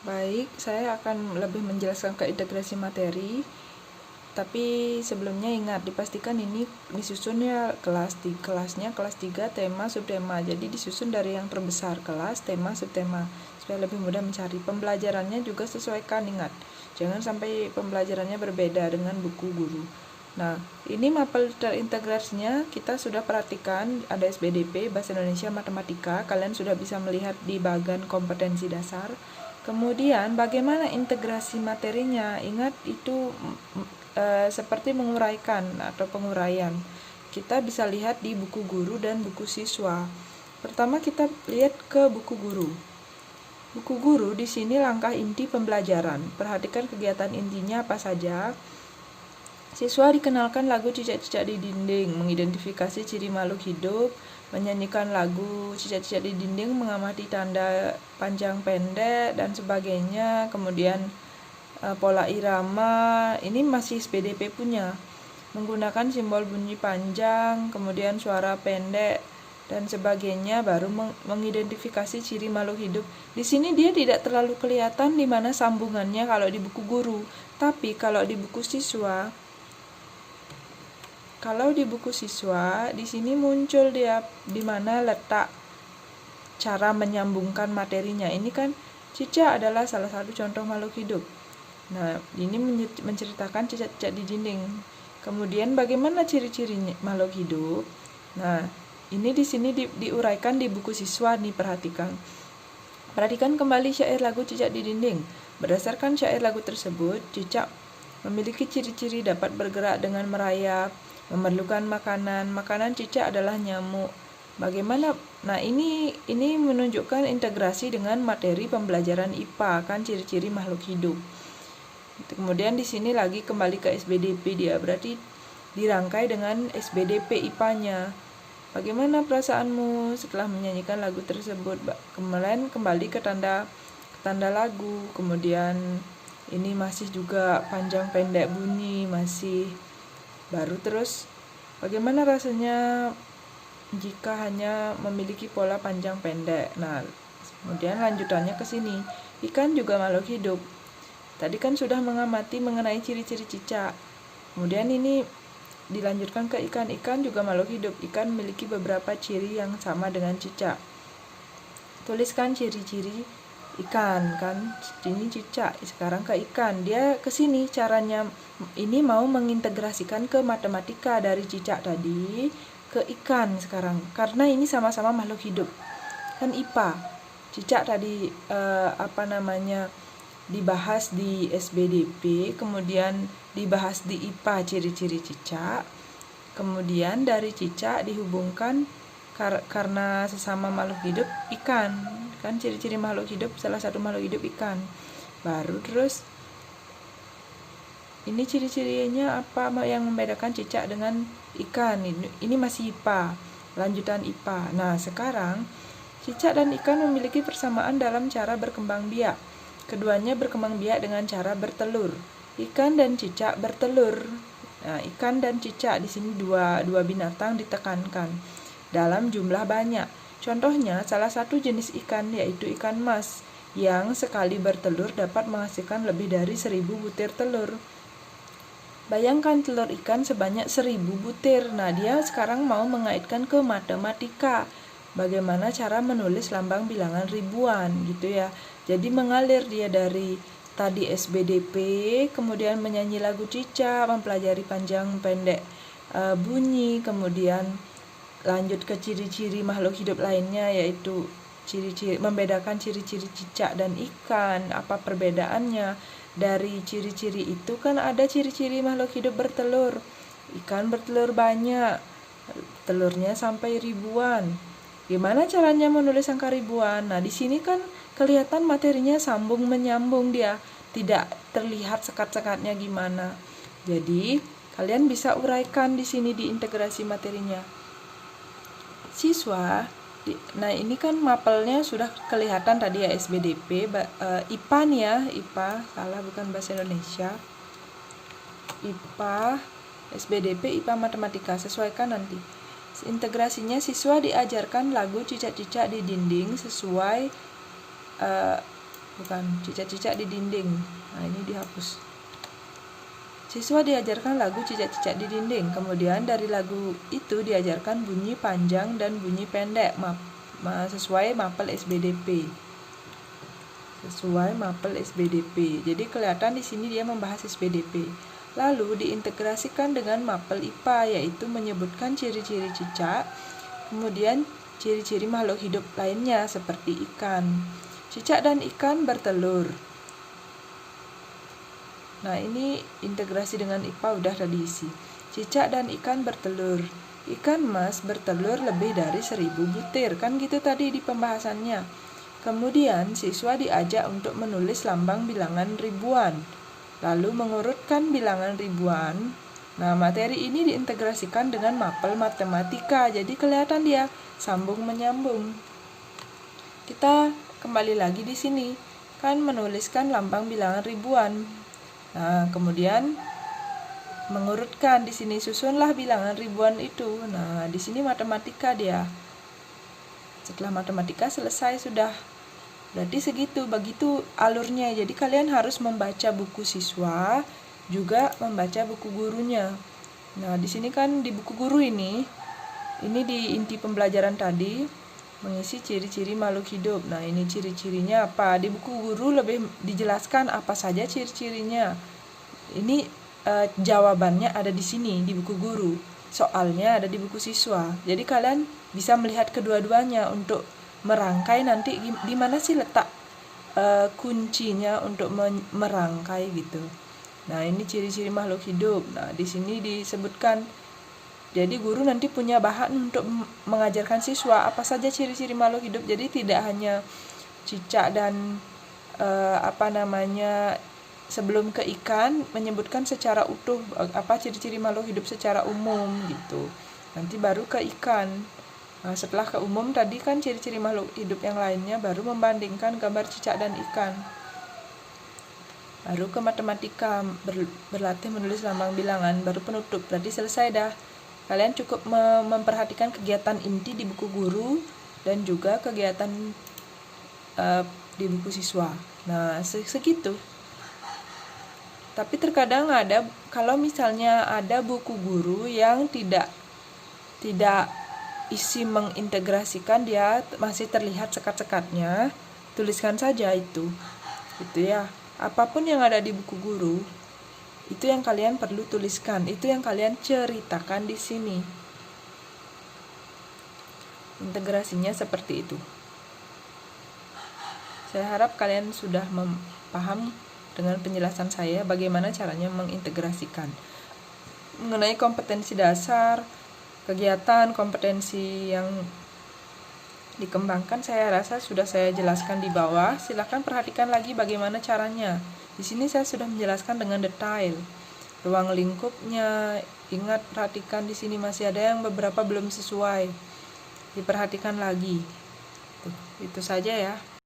Baik, saya akan lebih menjelaskan ke integrasi materi. Tapi sebelumnya ingat, dipastikan ini disusunnya kelasnya kelas 3 tema subtema. Jadi disusun dari yang terbesar, kelas, tema, subtema, supaya lebih mudah mencari. Pembelajarannya juga sesuaikan, ingat. Jangan sampai pembelajarannya berbeda dengan buku guru. Nah, ini mapel terintegrasinya kita sudah perhatikan, ada SBDP, Bahasa Indonesia, Matematika. Kalian sudah bisa melihat di bagian kompetensi dasar. Kemudian bagaimana integrasi materinya? Ingat itu seperti menguraikan atau penguraian. Kita bisa lihat di buku guru dan buku siswa. Pertama kita lihat ke buku guru. Buku guru di sini langkah inti pembelajaran. Perhatikan kegiatan intinya apa saja. Siswa dikenalkan lagu cicak-cicak di dinding, mengidentifikasi ciri makhluk hidup, menyanyikan lagu cicak-cicak di dinding, mengamati tanda panjang pendek dan sebagainya. Kemudian pola irama, ini masih SPDP punya, menggunakan simbol bunyi panjang, kemudian suara pendek dan sebagainya, baru mengidentifikasi ciri makhluk hidup. Di sini dia tidak terlalu kelihatan di mana sambungannya kalau di buku guru, tapi kalau di buku siswa, di sini muncul dia di mana letak cara menyambungkan materinya. Ini kan cicak adalah salah satu contoh makhluk hidup. Nah, ini menceritakan cicak-cicak di dinding. Kemudian bagaimana ciri-ciri makhluk hidup? Nah, ini di sini diuraikan di buku siswa nih, perhatikan. Perhatikan kembali syair lagu cicak di dinding. Berdasarkan syair lagu tersebut, cicak memiliki ciri-ciri dapat bergerak dengan merayap, memerlukan makanan. Makanan cicak adalah nyamuk. Bagaimana? Nah, ini menunjukkan integrasi dengan materi pembelajaran IPA, kan ciri-ciri makhluk hidup. Kemudian di sini lagi kembali ke SBDP dia, berarti dirangkai dengan SBDP IPA-nya. Bagaimana perasaanmu setelah menyanyikan lagu tersebut? Kemudian kembali ke tanda lagu. Kemudian ini masih juga panjang pendek bunyi, masih baru. Terus bagaimana rasanya jika hanya memiliki pola panjang pendek? Nah, kemudian lanjutannya ke sini. Ikan juga makhluk hidup. Tadi kan sudah mengamati mengenai ciri-ciri cicak. Kemudian ini dilanjutkan ke ikan. Ikan juga makhluk hidup. Ikan memiliki beberapa ciri yang sama dengan cicak. Tuliskan ciri-ciri ikan, kan ini cicak, sekarang ke ikan. Dia ke sini caranya ini mau mengintegrasikan ke matematika dari cicak tadi ke ikan sekarang, karena ini sama-sama makhluk hidup. Kan IPA. Cicak tadi dibahas di SBDP, kemudian dibahas di IPA ciri-ciri cicak. Kemudian dari cicak dihubungkan karena sesama makhluk hidup ikan, kan ciri-ciri makhluk hidup, salah satu makhluk hidup ikan. Baru terus ini ciri-cirinya apa yang membedakan cicak dengan ikan. Ini masih IPA, lanjutan IPA. Nah, sekarang cicak dan ikan memiliki persamaan dalam cara berkembang biak. Keduanya berkembang biak dengan cara bertelur. Ikan dan cicak bertelur. Nah, ikan dan cicak di sini dua binatang ditekankan dalam jumlah banyak. Contohnya, salah satu jenis ikan yaitu ikan mas, yang sekali bertelur dapat menghasilkan lebih dari 1000 butir telur. Bayangkan telur ikan sebanyak 1000 butir. Nah, dia sekarang mau mengaitkan ke matematika. Bagaimana cara menulis lambang bilangan ribuan gitu ya. Jadi mengalir dia dari tadi SBDP, kemudian menyanyi lagu cicak, mempelajari panjang pendek bunyi, kemudian lanjut ke ciri-ciri makhluk hidup lainnya, yaitu ciri-ciri membedakan ciri-ciri cicak dan ikan, apa perbedaannya. Dari ciri-ciri itu kan ada ciri-ciri makhluk hidup bertelur. Ikan bertelur banyak, telurnya sampai ribuan. Gimana caranya menulis angka ribuan? Nah, di sini kan kelihatan materinya sambung menyambung dia, tidak terlihat sekat-sekatnya gimana. Jadi, kalian bisa uraikan di sini di integrasi materinya. Siswa, nah ini kan mapelnya sudah kelihatan tadi ya, SBDP, IPA nih ya, IPA, salah bukan Bahasa Indonesia. IPA, SBDP, IPA Matematika, sesuaikan nanti. Integrasinya siswa diajarkan lagu cicak-cicak di dinding sesuai bukan cicak-cicak di dinding. Nah, ini dihapus. Siswa diajarkan lagu cicak-cicak di dinding. Kemudian dari lagu itu diajarkan bunyi panjang dan bunyi pendek sesuai mapel SBDP. Jadi kelihatan di sini dia membahas SBDP. Lalu diintegrasikan dengan mapel IPA, yaitu menyebutkan ciri-ciri cicak, kemudian ciri-ciri makhluk hidup lainnya seperti ikan. Cicak dan ikan bertelur. Nah, ini integrasi dengan IPA udah tadi isi. Cicak dan ikan bertelur. Ikan mas bertelur lebih dari 1000 butir. Kan gitu tadi di pembahasannya. Kemudian siswa diajak untuk menulis lambang bilangan ribuan. Lalu mengurutkan bilangan ribuan. Nah, materi ini diintegrasikan dengan mapel matematika. Jadi kelihatan dia sambung menyambung. Kita kembali lagi di sini. Kan menuliskan lambang bilangan ribuan. Nah, kemudian mengurutkan di sini, susunlah bilangan ribuan itu. Nah, di sini matematika dia. Setelah matematika selesai sudah. Berarti segitu, begitu alurnya. Jadi kalian harus membaca buku siswa, juga membaca buku gurunya. Nah, di sini kan di buku guru ini di inti pembelajaran tadi mengisi ciri-ciri makhluk hidup. Nah, ini ciri-cirinya apa? Di buku guru lebih dijelaskan apa saja ciri-cirinya. Ini jawabannya ada di sini di buku guru. Soalnya ada di buku siswa. Jadi kalian bisa melihat kedua-duanya untuk merangkai nanti di mana sih letak kuncinya untuk merangkai gitu. Nah, ini ciri-ciri makhluk hidup. Nah, di sini disebutkan. Jadi guru nanti punya bahan untuk mengajarkan siswa apa saja ciri-ciri makhluk hidup. Jadi tidak hanya cicak dan sebelum ke ikan menyebutkan secara utuh apa ciri-ciri makhluk hidup secara umum gitu. Nanti baru ke ikan. Nah, setelah ke umum tadi kan ciri-ciri makhluk hidup yang lainnya, baru membandingkan gambar cicak dan ikan. Baru ke matematika, berlatih menulis lambang bilangan, baru penutup. Berarti selesai dah. Kalian cukup memperhatikan kegiatan inti di buku guru dan juga kegiatan di buku siswa. Nah, segitu. Tapi terkadang ada, kalau misalnya ada buku guru yang tidak isi mengintegrasikan, dia masih terlihat sekat-sekatnya, tuliskan saja itu ya. Apapun yang ada di buku guru, itu yang kalian perlu tuliskan, itu yang kalian ceritakan di sini. Integrasinya seperti itu. Saya harap kalian sudah paham dengan penjelasan saya bagaimana caranya mengintegrasikan. Mengenai kompetensi dasar, kegiatan, kompetensi yang dikembangkan saya rasa sudah saya jelaskan di bawah. Silakan perhatikan lagi bagaimana caranya. Di sini saya sudah menjelaskan dengan detail. Ruang lingkupnya, ingat perhatikan di sini masih ada yang beberapa belum sesuai. Diperhatikan lagi. Itu saja ya.